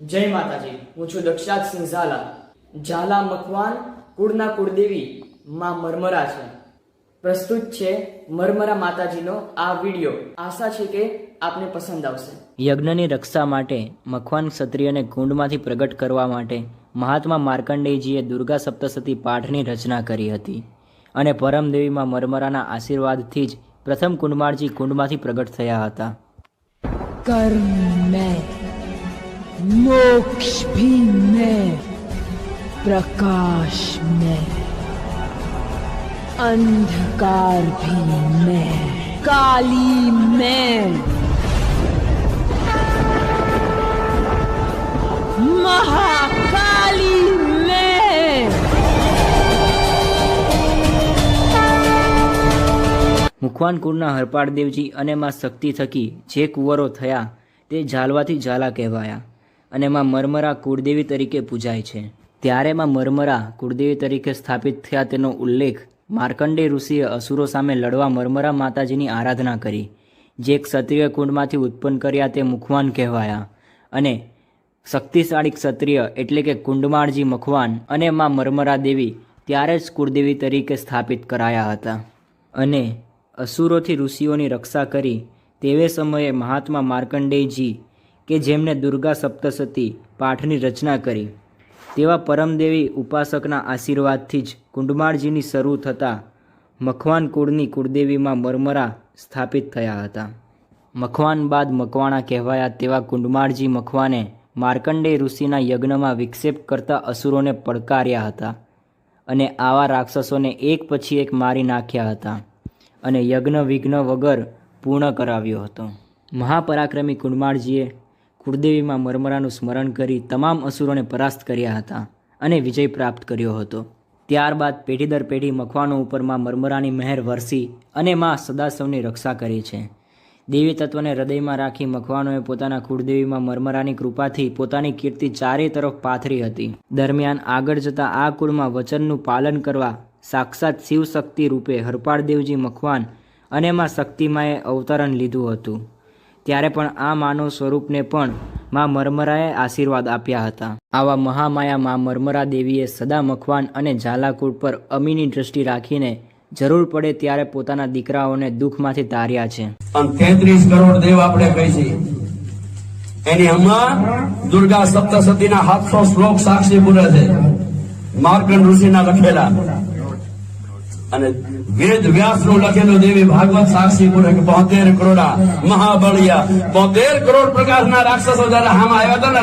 જય માતાજી, હું છું દક્ષરાજસિંહ ઝાલા. ઝાલા મખવાન કુળના કુળદેવી માં મરમરા છે. પ્રસ્તુત છે મરમરા માતાજીનો આ વિડીયો. આશા છે કે આપને પસંદ આવશે. યજ્ઞની રક્ષા માટે મખવાન ક્ષત્રિયને કુંડમાંથી પ્રગટ કરવા માટે મહાત્મા માર્કંડેયજીએ દુર્ગા સપ્તશતી પાઠની રચના કરી હતી અને પરમદેવીમાં મરમરાના આશીર્વાદથી જ પ્રથમ કુંડમાળજી કુંડમાંથી પ્રગટ થયા હતા. कर्म में मोक्ष भी मैं, प्रकाश में अंधकार भी मैं, काली मैं, महाकाली मैं. મુખવાન કુળના હરપાળદેવજી અને માં શક્તિ થકી જે કુંવરો થયા તે ઝાલવાથી ઝાલા કહેવાયા અને માં મરમરા કુળદેવી તરીકે પૂજાય છે. ત્યારે માં મરમરા કુળદેવી તરીકે સ્થાપિત થયા તેનો ઉલ્લેખ માર્કંડેય ઋષિએ અસુરો સામે લડવા મરમરા માતાજીની આરાધના કરી. જે ક્ષત્રિય કુંડમાંથી ઉત્પન્ન કર્યા તે મુખવાન કહેવાયા અને શક્તિશાળી ક્ષત્રિય એટલે કે કુંડમાળજી મખવાન અને માં મરમરા દેવી ત્યારે જ કુળદેવી તરીકે સ્થાપિત કરાયા હતા. અને અસુરોથી ઋષિઓની રક્ષા કરી તેવે સમયે મહાત્મા માર્કંડેયજી કે જેમણે દુર્ગા સપ્તશતી પાઠની રચના કરી તેવા પરમદેવી ઉપાસકના આશીર્વાદથી જ કુંડમાળજીની શરૂ થતાં મખવાન કુળની કુળદેવીમાં મરમરા સ્થાપિત થયા હતા. મખવાન બાદ મકવાણા કહેવાયા તેવા કુંડમાળજી મખવાને માર્કંડેય ઋષિના યજ્ઞમાં વિક્ષેપ કરતા અસુરોને પડકાર્યા હતા અને આવા રાક્ષસોને એક પછી એક મારી નાખ્યા હતા અને યજ્ઞ વિઘ્ન વગર પૂર્ણ કરાવ્યો હતો. મહાપરાક્રમી કુંડમાળજીએ કુળદેવીમાં મરમરાનું સ્મરણ કરી તમામ અસુરોને પરાસ્ત કર્યા હતા અને વિજય પ્રાપ્ત કર્યો હતો. ત્યારબાદ પેઢી દર પેઢી મખવાનો ઉપર માં મરમરાની મહેર વરસી અને માં સદાશવની રક્ષા કરી છે. દેવી તત્વને હૃદયમાં રાખી મખવાનોએ પોતાના કુળદેવીમાં મરમરાની કૃપાથી પોતાની કીર્તિ ચારે તરફ પાથરી હતી. દરમિયાન આગળ જતાં આ કુળમાં વચનનું પાલન કરવા સાક્ષાત શિવશક્તિ રૂપે હરપાળદેવજી મખવાન અને માં શક્તિમાએ અવતરણ લીધું હતું. ત્યારે પણ આ માનવ સ્વરૂપને પણ માં મરમરાએ આશીર્વાદ આપ્યા હતા. આવા મહામાયા માં મરમરા દેવીએ સદા મખવાન અને ઝાલાકુળ પર અમીની દ્રષ્ટિ રાખીને જરૂર પડે ત્યારે પોતાના દીકરાઓને દુઃખમાંથી તાર્યા છે. 33 કરોડ દેવ આપણે કહી છીએ એની હમણાં દુર્ગા સપ્તશતીના 700 શ્લોક સાક્ષી પૂરે છે માર્કંડ ઋષિના લખેલા અને વેદ વ્યાસનું લખેલું દેવી ભાગવત સાક્ષી પૂરે કે 72 કરોડા મહાબળિયા 72 કરોડ પ્રકારના રાક્ષસો જયારે હામાં આવ્યા હતા ને